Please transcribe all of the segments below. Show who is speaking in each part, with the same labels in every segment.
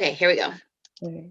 Speaker 1: Okay, here we go.
Speaker 2: Okay.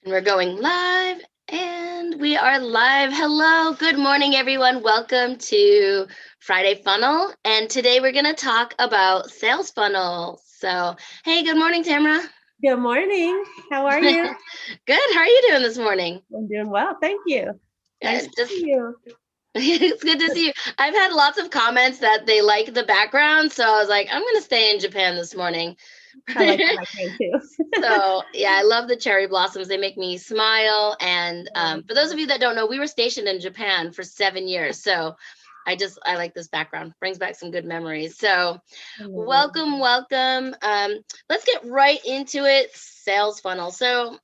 Speaker 1: And we're going live, and we are live. Hello, good morning, everyone. Welcome to Friday Funnel. And today we're going to talk about sales funnels. So, hey, good morning, Tamara.
Speaker 2: Good morning. How are you?
Speaker 1: Good. How are you doing this morning?
Speaker 2: I'm doing well. Thank you. Nice
Speaker 1: Good.
Speaker 2: to see you.
Speaker 1: It's good to see you. I've had lots of comments that they like the background, so I was like, I'm going to stay in Japan this morning.
Speaker 2: I like the background too.
Speaker 1: So yeah, I love the cherry blossoms. They make me smile. And for those of you that don't know, we were stationed in Japan for 7 years. So I like this background. Brings back some good memories. So welcome. Let's get right into it. Sales funnel. So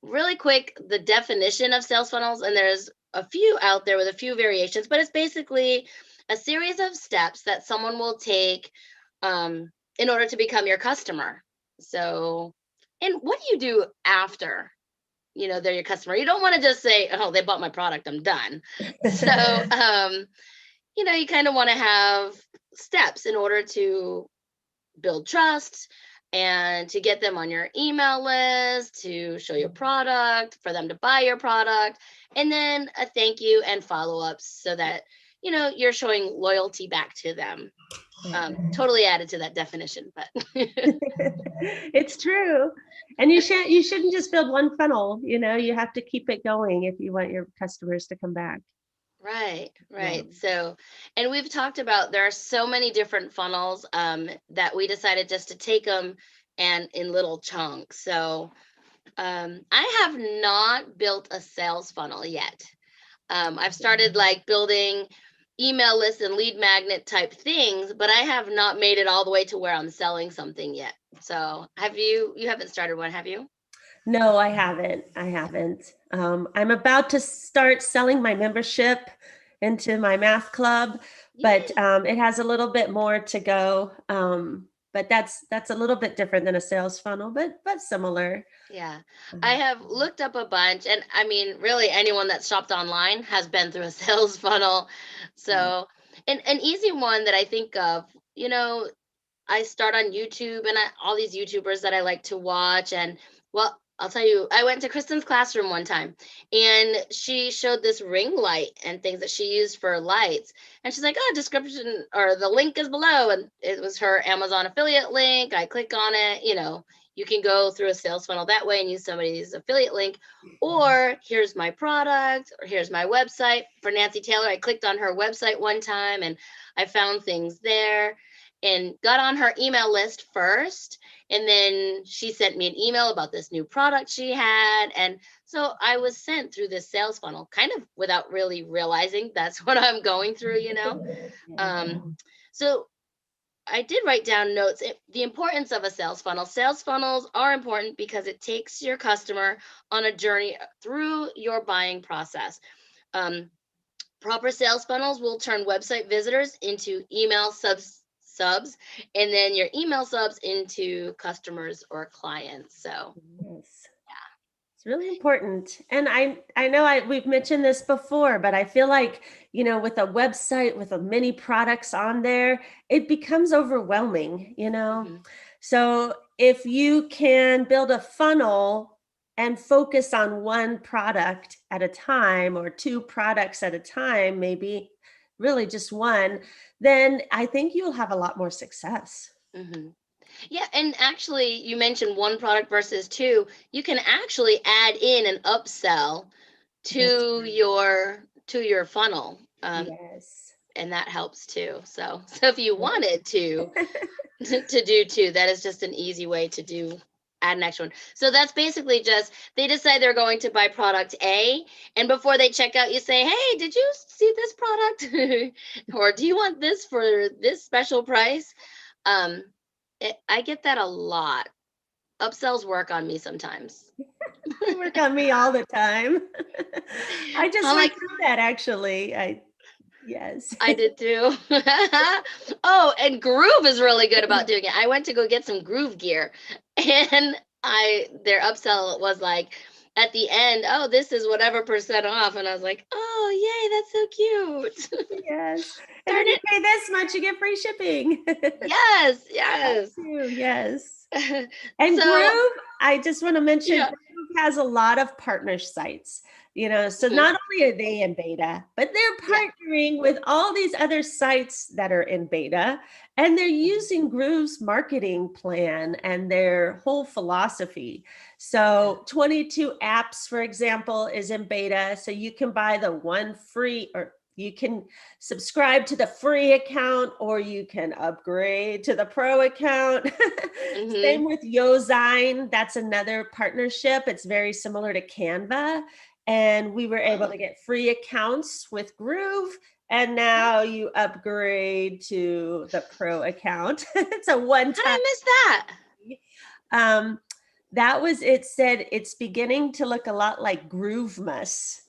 Speaker 1: really quick, the definition of sales funnels, and there's a few out there with a few variations, but it's basically a series of steps that someone will take in order to become your customer. So, and what do you do after, they're your customer? You don't want to just say, oh, they bought my product, I'm done. So, you kind of want to have steps in order to build trust and to get them on your email list, to show your product, for them to buy your product, and then a thank you and follow-ups so that, you're showing loyalty back to them. Totally added to that definition, but
Speaker 2: It's true. And you shouldn't just build one funnel, you have to keep it going if you want your customers to come back.
Speaker 1: Right.
Speaker 2: Yeah.
Speaker 1: So, and we've talked about there are so many different funnels that we decided just to take them and in little chunks. So, I have not built a sales funnel yet. I've started like building email lists and lead magnet type things, but I have not made it all the way to where I'm selling something yet. So, you haven't started one, have you?
Speaker 2: No, I haven't. I'm about to start selling my membership into my math club, but
Speaker 1: Yay.
Speaker 2: it has a little bit more to go. But that's a little bit different than a sales funnel, but similar.
Speaker 1: Yeah, I have looked up a bunch, and I mean, really, anyone that's shopped online has been through a sales funnel. So, and an easy one that I think of, I start on YouTube, and all these YouTubers that I like to watch. And well, I'll tell you, I went to Kristen's classroom one time, and she showed this ring light and things that she used for lights. And she's like, "Oh, description or the link is below," and it was her Amazon affiliate link. I click on it, you can go through a sales funnel that way and use somebody's affiliate link. Or here's my product, or here's my website. For Nancy Taylor, I clicked on her website one time and I found things there and got on her email list first. And then she sent me an email about this new product she had. And so I was sent through this sales funnel kind of without really realizing that's what I'm going through. So I did write down notes. The importance of a sales funnel. Sales funnels are important because it takes your customer on a journey through your buying process. Um, Proper sales funnels will turn website visitors into email subs, and then your email subs into customers or clients. So
Speaker 2: Yes. It's really important. And I know we've mentioned this before, but I feel like, with a website with many products on there, it becomes overwhelming.
Speaker 1: mhm.
Speaker 2: So if you can build a funnel and focus on one product at a time or two products at a time, maybe really just one, then I think you'll have a lot more success.
Speaker 1: hmm Yeah, and actually, you mentioned one product versus two. You can actually add in an upsell
Speaker 2: That's
Speaker 1: to
Speaker 2: right.
Speaker 1: your funnel,
Speaker 2: Yes.
Speaker 1: and that helps too. So if you wanted to to do two, that is just an easy way to do add an extra one. So that's basically just they decide they're going to buy product A, and before they check out, you say, "Hey, did you see this product, or do you want this for this special price?" Um, I get that a lot. Upsells work on me sometimes.
Speaker 2: They work on me all the time. I just
Speaker 1: I'm
Speaker 2: went
Speaker 1: like,
Speaker 2: through that actually. Yes.
Speaker 1: I did too. Oh, and Groove is really good about doing it. I went to go get some Groove gear, and their upsell was like at the end, "Oh, this is whatever percent off," and I was like, "Oh, yay, that's so cute."
Speaker 2: Yes. And
Speaker 1: Darn
Speaker 2: if you
Speaker 1: it.
Speaker 2: pay this much, you get free shipping.
Speaker 1: Yes,
Speaker 2: That
Speaker 1: yes.
Speaker 2: too. Yes. And
Speaker 1: So,
Speaker 2: Groove, I just want to mention
Speaker 1: yeah.
Speaker 2: Groove has a lot of partner sites, so
Speaker 1: Mhm.
Speaker 2: not only are they in beta, but they're
Speaker 1: Yeah.
Speaker 2: partnering with all these other sites that are in beta, and they're
Speaker 1: Mhm.
Speaker 2: using Groove's marketing plan and their whole philosophy.
Speaker 1: Yeah.
Speaker 2: So 22 apps, for example, is in beta. So you can buy the one free, or you can subscribe to the free account, or you can upgrade to the pro account.
Speaker 1: Mhm.
Speaker 2: Same with Yozine. That's another partnership. It's very similar to Canva. And we were able
Speaker 1: Oh,
Speaker 2: to get free accounts with Groove. And
Speaker 1: okay.
Speaker 2: now you upgrade to the pro account. It's a one
Speaker 1: How did
Speaker 2: time.
Speaker 1: I miss that?
Speaker 2: Um, that was, it said it's beginning to look a lot like Groovemas.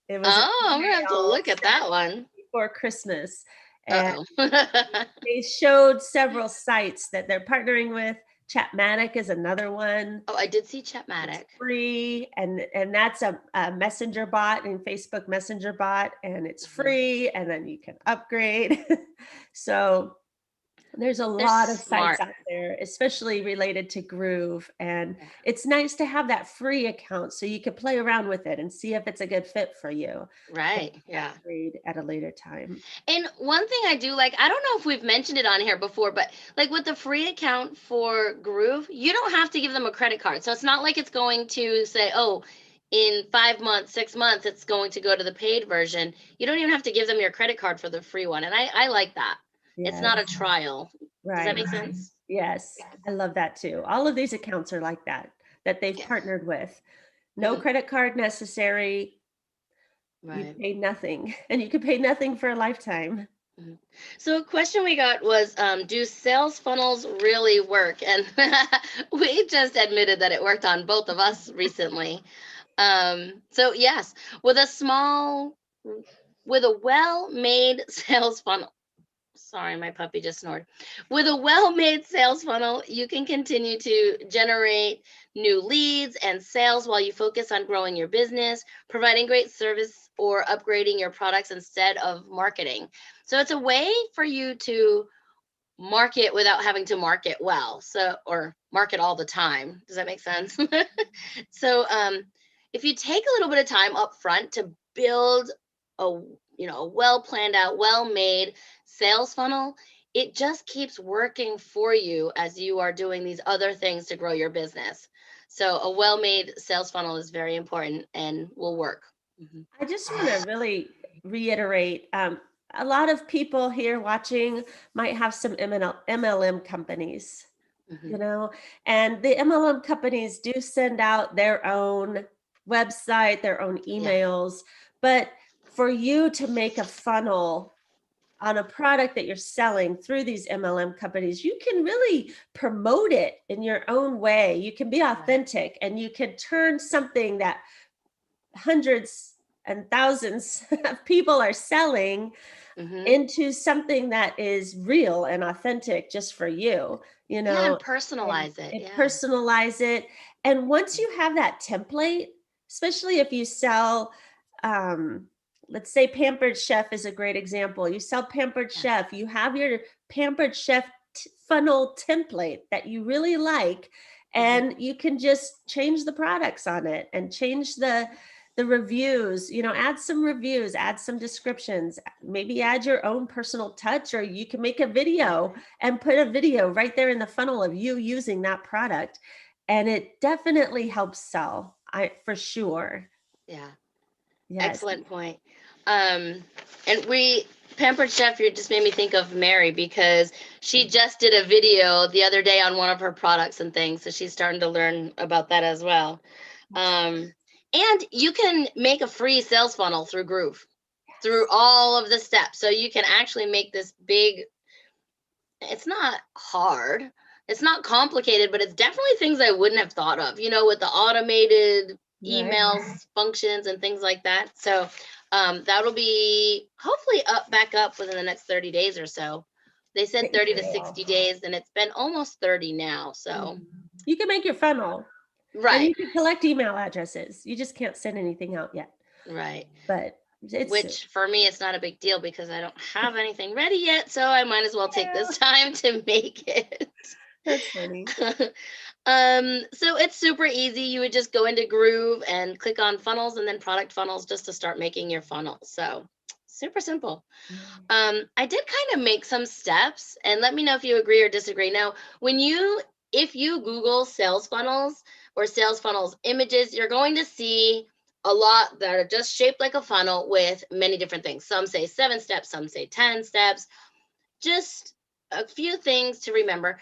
Speaker 2: It was an
Speaker 1: Oh, I'm gonna have to
Speaker 2: email
Speaker 1: look at
Speaker 2: sent
Speaker 1: that one.
Speaker 2: before Christmas. And
Speaker 1: Uh-oh.
Speaker 2: they showed several sites that they're partnering with. Chatmatic is another one.
Speaker 1: Oh, I did see
Speaker 2: It's
Speaker 1: Chatmatic.
Speaker 2: free, and that's a messenger bot and Facebook Messenger bot, and it's
Speaker 1: Mhm.
Speaker 2: free, and then you can upgrade. So there's a
Speaker 1: They're
Speaker 2: lot of sites
Speaker 1: smart.
Speaker 2: out there, especially related to Groove, and
Speaker 1: Yeah.
Speaker 2: it's nice to have that free account so you can play around with it and see if it's a good fit for you and
Speaker 1: Right. Yeah.
Speaker 2: upgrade at a later time.
Speaker 1: And one thing I do like, I don't know if we've mentioned it on here before, but like with the free account for Groove, you don't have to give them a credit card. So it's not like it's going to say, oh, in 5 months, 6 months, it's going to go to the paid version. You don't even have to give them your credit card for the free one. And I like that. It's not a
Speaker 2: Yes,
Speaker 1: trial. Does that
Speaker 2: right.
Speaker 1: make sense?
Speaker 2: Yes, I love that too. All of these accounts are like that, that they've
Speaker 1: Yeah.
Speaker 2: partnered with. No
Speaker 1: Mhm.
Speaker 2: credit card necessary. You
Speaker 1: Right.
Speaker 2: pay nothing, and you can pay nothing for a lifetime.
Speaker 1: Mhm. So a question we got was, do sales funnels really work? And we just admitted that it worked on both of us recently. So yes, with a small, with a well-made sales funnel. Sorry, my puppy just snored. With a well-made sales funnel, you can continue to generate new leads and sales while you focus on growing your business, providing great service, or upgrading your products instead of marketing. So it's a way for you to market without having to market well. So, or market all the time. Does that make sense? So if you take a little bit of time up front to build a a well planned out, well made sales funnel, it just keeps working for you as you are doing these other things to grow your business. So a well made sales funnel is very important and will work. Mhm.
Speaker 2: I just want to really reiterate, a lot of people here watching might have some MLM companies, you
Speaker 1: Mhm.
Speaker 2: know, and the MLM companies do send out their own website, their own
Speaker 1: Yeah.
Speaker 2: emails, but for you to make a funnel on a product that you're selling through these MLM companies, you can really promote it in your own way. You can be
Speaker 1: Right.
Speaker 2: authentic, and you can turn something that hundreds and thousands of people are selling
Speaker 1: Hmm.
Speaker 2: into something that is real and authentic just for you,
Speaker 1: Yeah, and
Speaker 2: and,
Speaker 1: personalize it.
Speaker 2: and
Speaker 1: Yeah.
Speaker 2: personalize it. And once you have that template, especially if you sell, um, let's say Pampered Chef is a great example. You sell Pampered
Speaker 1: Yeah.
Speaker 2: Chef, you have your Pampered Chef funnel template that you really like,
Speaker 1: Hmm.
Speaker 2: and you can just change the products on it and change the reviews, add some reviews, add some descriptions, maybe add your own personal touch, or you can make a
Speaker 1: Right.
Speaker 2: video and put a video right there in the funnel of you using that product. And it definitely helps sell, for sure.
Speaker 1: Yeah.
Speaker 2: Yes.
Speaker 1: Excellent point. And we Pampered Chef, you just made me think of Mary because she just did a video the other day on one of her products and things. So she's starting to learn about that as well. Um, and you can make a free sales funnel through Groove, through all of the steps. So you can actually make this big, it's not hard. It's not complicated, but it's definitely things I wouldn't have thought of, with the automated
Speaker 2: Right.
Speaker 1: emails, functions, and things like that. So that'll be hopefully back up within the next 30 days or so. They said
Speaker 2: Great.
Speaker 1: 30 to 60 days, and it's been almost 30 now.
Speaker 2: Mhm.
Speaker 1: So,
Speaker 2: You can make your funnel, and
Speaker 1: right,
Speaker 2: you can collect email addresses. You just can't send anything out yet,
Speaker 1: right.
Speaker 2: but it's
Speaker 1: Which for me, it's not a big deal because I don't have anything ready yet. So I might as well take this time to make it.
Speaker 2: That's funny.
Speaker 1: So it's super easy. You would just go into Groove and click on funnels and then product funnels just to start making your funnel. So super simple.
Speaker 2: Yeah.
Speaker 1: I did kind of make some steps, and let me know if you agree or disagree. Now, if you Google sales funnels or sales funnels images, you're going to see a lot that are just shaped like a funnel with many different things. Some say 7 steps, some say 10 steps. Just a few things to remember.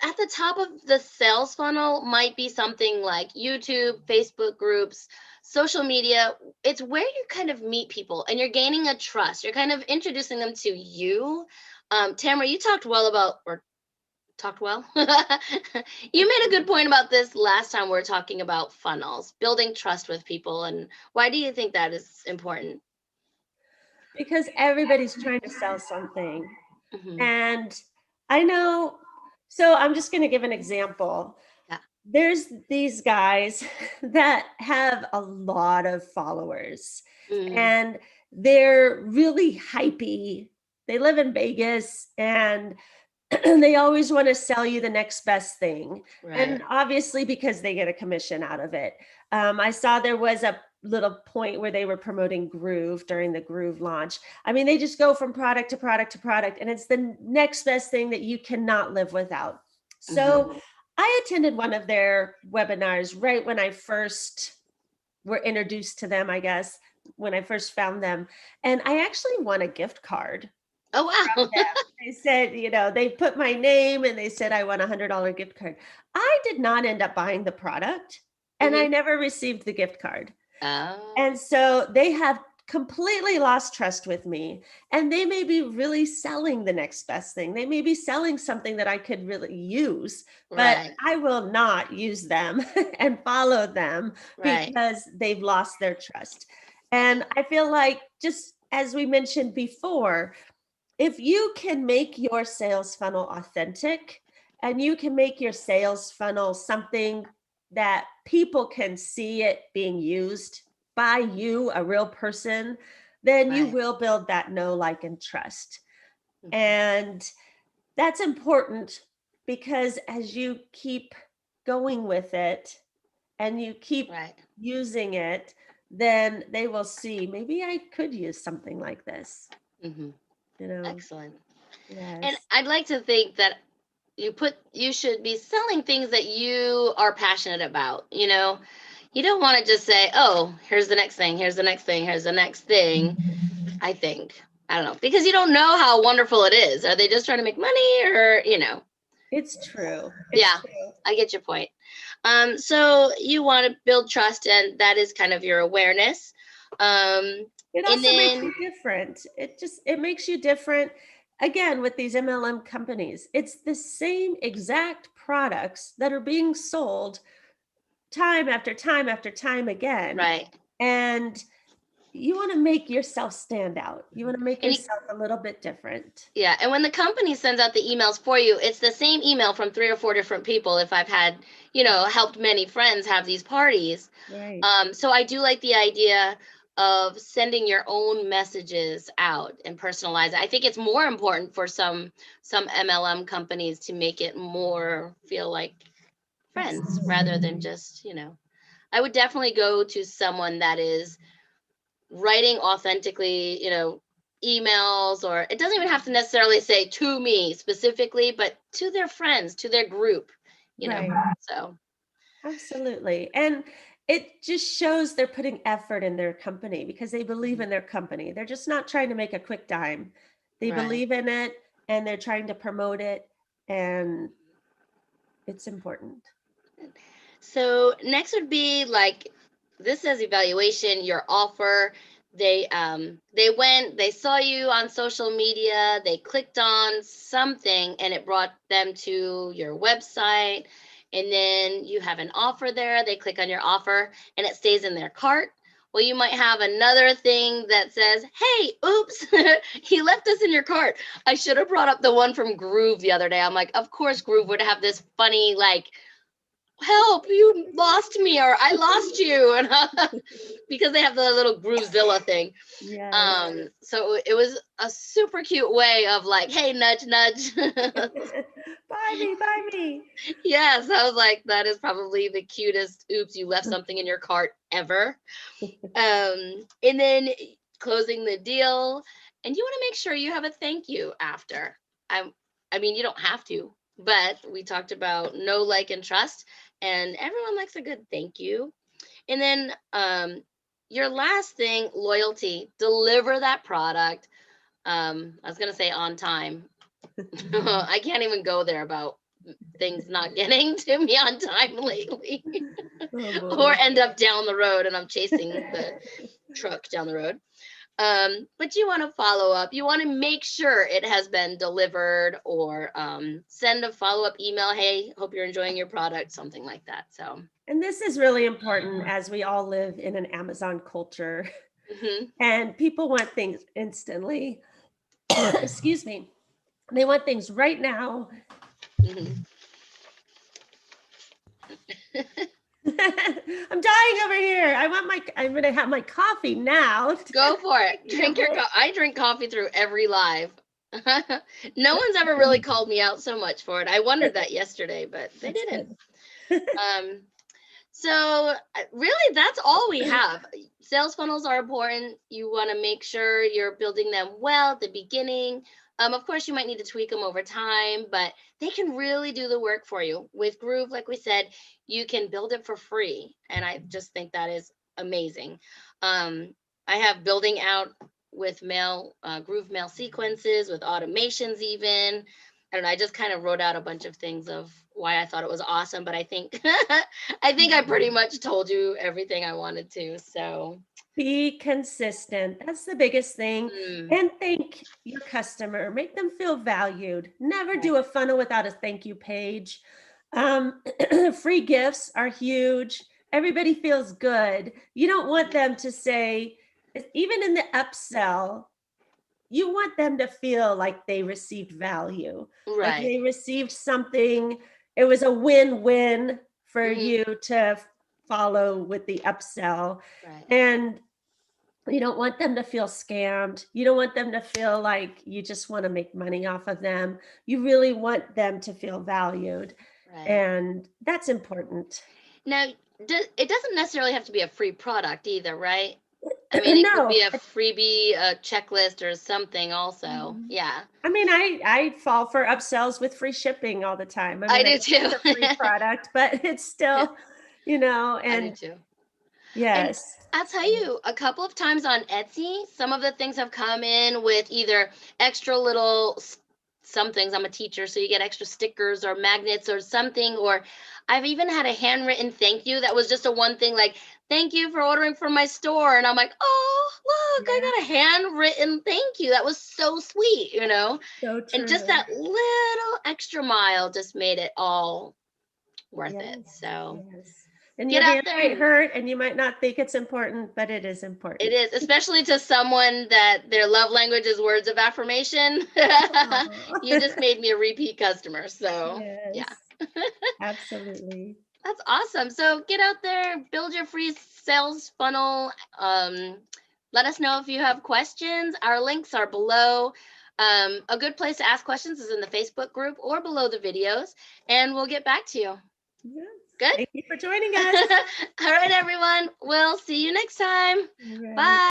Speaker 1: At the top of the sales funnel might be something like YouTube, Facebook groups, social media. It's where you kind of meet people and you're gaining a trust. You're kind of introducing them to you. Tamara, you talked well. You made a good point about this last time we were talking about funnels, building trust with people. And why do you think that is important?
Speaker 2: Because everybody's trying to sell something.
Speaker 1: Hmm.
Speaker 2: And I know, so I'm just going to give an example.
Speaker 1: Yeah.
Speaker 2: There's these guys that have a lot of followers
Speaker 1: Mm,
Speaker 2: and they're really hypey. They live in Vegas and they always want to sell you the next best thing. And
Speaker 1: right.
Speaker 2: obviously, because they get a commission out of it. I saw there was a little point where they were promoting Groove during the Groove launch. I mean, they just go from product to product to product, and it's the next best thing that you cannot live without.
Speaker 1: Hmm.
Speaker 2: So I attended one of their webinars right when I first were introduced to them, I guess, when I first found them. And I actually won a gift card
Speaker 1: Oh,
Speaker 2: from
Speaker 1: wow.
Speaker 2: them. They said, they put my name and they said I won $100 gift card. I did not end up buying the product and I
Speaker 1: Hmm.
Speaker 2: never received the gift card.
Speaker 1: Oh,
Speaker 2: And so they have completely lost trust with me and they may be really selling the next best thing. They may be selling something that I could really use, but
Speaker 1: right,
Speaker 2: I will not use them and follow them
Speaker 1: right.
Speaker 2: because they've lost their trust. And I feel like, just as we mentioned before, if you can make your sales funnel authentic and you can make your sales funnel something that people can see it being used by you, a real person, then you
Speaker 1: Right.
Speaker 2: will build that know, like, and trust.
Speaker 1: Mhm.
Speaker 2: And that's important because as you keep going with it and you keep
Speaker 1: Right.
Speaker 2: using it, then they will see maybe I could use something like this,
Speaker 1: Hmm.
Speaker 2: you know?
Speaker 1: Excellent. And
Speaker 2: Yes.
Speaker 1: I'd like to think that you should be selling things that you are passionate about. You don't want to just say, "Oh, here's the next thing, here's the next thing, here's the next thing." I think. I don't know, because you don't know how wonderful it is. Are they just trying to make money or?
Speaker 2: It's true. It's
Speaker 1: Yeah,
Speaker 2: true.
Speaker 1: I get your point. So you want to build trust, and that is kind of your awareness. Um,
Speaker 2: It
Speaker 1: and
Speaker 2: also makes
Speaker 1: then
Speaker 2: you different. It makes you different. Again, with these MLM companies, it's the same exact products that are being sold time after time after time again.
Speaker 1: right.
Speaker 2: And you want to make yourself stand out. You
Speaker 1: Mhm.
Speaker 2: want to make
Speaker 1: And
Speaker 2: yourself a little bit different.
Speaker 1: yeah, and when the company sends out the emails for you, it's the same email from 3 or 4 different people. If I've helped many friends have these parties.
Speaker 2: Right.
Speaker 1: So I do like the idea of sending your own messages out and personalize it. I think it's more important for some MLM companies to make it more feel like friends rather than
Speaker 2: Absolutely.
Speaker 1: just. I would definitely go to someone that is writing authentically, emails, or it doesn't even have to necessarily say to me specifically, but to their friends, to their group, you know.
Speaker 2: Right.
Speaker 1: So,
Speaker 2: Absolutely. And it just shows they're putting effort in their company because they believe
Speaker 1: mhm,
Speaker 2: in their company. They're just not trying to make a quick dime. They
Speaker 1: right.
Speaker 2: believe in it and they're trying to promote it, and it's important.
Speaker 1: So next would be like, this says evaluation, your offer. They saw you on social media, they clicked on something and it brought them to your website. And then you have an offer there. They click on your offer and it stays in their cart. Well, you might have another thing that says, "Hey, oops, he left this in your cart." I should have brought up the one from Groove the other day. I'm like, of course, Groove would have this funny, like, help, you lost me, or I lost you. And because they have the little Groovezilla thing.
Speaker 2: Yes.
Speaker 1: So it was a super cute way of like, hey, nudge, nudge.
Speaker 2: Buy me.
Speaker 1: Yes, I was like, that is probably the cutest oops, you left something in your cart ever. And then closing the deal, and you want to make sure you have a thank you after. I I mean, you don't have to, but we talked about know, like, and trust, and everyone likes a good thank you. And then your last thing, loyalty. Deliver that product. I was gonna say on time. I can't even go there about things not getting to me on time lately,
Speaker 2: Oh
Speaker 1: or
Speaker 2: boy.
Speaker 1: end up down the road and I'm chasing the truck down the road. But you want to follow up. You want to make sure it has been delivered, or send a follow up email. Hey, hope you're enjoying your product, something like that. So,
Speaker 2: And this is really important as we all live in an Amazon culture
Speaker 1: mhm,
Speaker 2: and people want things instantly. Excuse me. They want things right now.
Speaker 1: mhm.
Speaker 2: I'm dying over here. I'm going to have my coffee now.
Speaker 1: Go for
Speaker 2: I
Speaker 1: it.
Speaker 2: can't
Speaker 1: Drink your
Speaker 2: wait.
Speaker 1: I drink coffee through every live. No one's ever really called me out so much for it. I wondered that yesterday, but they
Speaker 2: That's
Speaker 1: didn't.
Speaker 2: good.
Speaker 1: Um, so really, that's all we have. Sales funnels are important. You want to make sure you're building them well at the beginning. Of course, you might need to tweak them over time, but they can really do the work for you. With Groove, like we said, you can build it for free, and I just think that is amazing. I have building out with mail, Groove mail sequences with automations, even. I don't know. I just kind of wrote out a bunch of things of why I thought it was awesome, but I think I think I pretty much told you everything I wanted to. So,
Speaker 2: Be consistent. That's the biggest thing.
Speaker 1: mm,
Speaker 2: And thank your customer. Make them feel valued. Never
Speaker 1: right.
Speaker 2: do a funnel without a thank you page. Um, free gifts are huge. Everybody feels good. You don't want them to say, even in the upsell, you want them to feel like they received value, like
Speaker 1: Right.
Speaker 2: they received something. It was a win-win for
Speaker 1: Hmm.
Speaker 2: you to follow with the upsell.
Speaker 1: Right.
Speaker 2: And you don't want them to feel scammed. You don't want them to feel like you just want to make money off of them. You really want them to feel valued.
Speaker 1: Right.
Speaker 2: And that's important.
Speaker 1: Now, it doesn't necessarily have to be a free product either, right? I mean, it could
Speaker 2: No.
Speaker 1: be a freebie, a checklist, or something also.
Speaker 2: Mhm.
Speaker 1: Yeah,
Speaker 2: I mean, I fall for upsells with free shipping all the time. I
Speaker 1: I
Speaker 2: mean,
Speaker 1: do
Speaker 2: it's
Speaker 1: too.
Speaker 2: a free product, but it's still,
Speaker 1: I do
Speaker 2: and
Speaker 1: too. And
Speaker 2: yes.
Speaker 1: I'll tell you, a couple of times on Etsy, some of the things have come in with either extra little some things. I'm a teacher, so you get extra stickers or magnets or something. Or I've even had a handwritten thank you that was just a one thing like, thank you for ordering from my store. And I'm like, oh, look, I
Speaker 2: Yeah,
Speaker 1: got a handwritten thank you. That was so sweet, you know?
Speaker 2: so
Speaker 1: And just
Speaker 2: true.
Speaker 1: that little extra mile just made it all worth it.
Speaker 2: Yes,
Speaker 1: So
Speaker 2: yes. And
Speaker 1: get
Speaker 2: your
Speaker 1: out
Speaker 2: hand
Speaker 1: there
Speaker 2: might
Speaker 1: and
Speaker 2: hurt and you might not think it's important, but it is
Speaker 1: it
Speaker 2: important.
Speaker 1: is, especially to someone that their love language is words of affirmation. You
Speaker 2: Aw.
Speaker 1: just made me a repeat customer. So, yeah,
Speaker 2: Yes, absolutely.
Speaker 1: that's awesome. So, get out there, build your free sales funnel. Let us know if you have questions. Our links are below. A good place to ask questions is in the Facebook group or below the videos, and we'll get back to you.
Speaker 2: Yes.
Speaker 1: Good?
Speaker 2: Thank you for joining us.
Speaker 1: All right, everyone. We'll see you next time.
Speaker 2: All right.
Speaker 1: Bye.